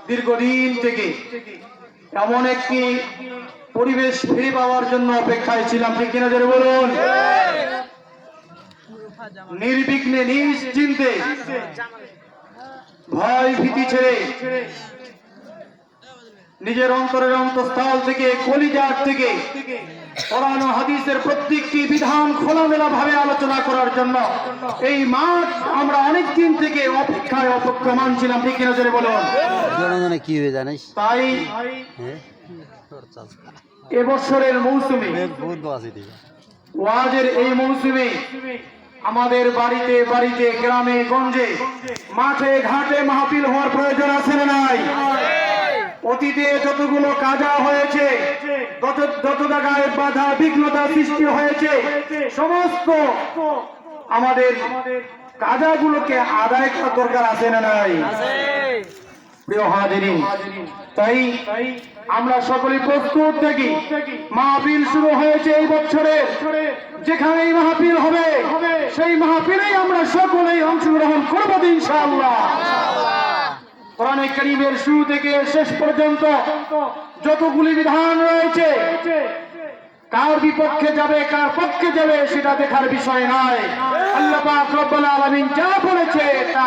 দীর্ঘদিন থেকে এমন একটি পরিবেশ ফিরে পাওয়ার জন্য অপেক্ষায় ছিলাম, ঠিক কিনা জোরে বলুন। নির্বিঘ্নে নিশ্চিন্তে ভয় ভীতি ছেড়ে নিজের অন্তরের অন্তঃস্থল থেকে কলিজার থেকে কোরআন ও হাদিসের প্রত্যেকটি বিধান খোলামেলা ভাবে আলোচনা করার জন্য এই মাঠ আমরা অনেক দিন থেকে অপেক্ষায় অপেক্ষমান ছিলাম, ঠিক কিনা জোরে বলুন। কি হয়ে জানিস তাই এবছরের মৌসুমে ওয়াজের এই মৌসুমে আমাদের বাড়িতে বাড়িতে গ্রামে গঞ্জে মাঠে ঘাটে মাহফিল হওয়ার প্রয়োজন আছে না নাই? অতীতে যতগুলো কাজা হয়েছে, যত জায়গায় বাধা বিঘ্নতা সৃষ্টি হয়েছে, সমস্ত আমাদের কাজাগুলোকে আদায় করার দরকার আছে না নাই? প্রিয় হাজিরিন, তাই আমরা সকলে প্রস্তুত থাকি। মাহফিল শুরু হয়েছে এই বছরে, যেখানেই মাহফিল হবে সেই মাহফিলেই আমরা সকলেই অংশগ্রহণ করবো ইনশাআল্লাহ। কোরআনে কারীমের শুরু থেকে শেষ পর্যন্ত যতগুলি বিধান রয়েছে, কার বিপক্ষে যাবে কার পক্ষে যাবে সেটা দেখার বিষয় নয়। আল্লাহ পাক রব্বুল আলামিন যা বলেছে তা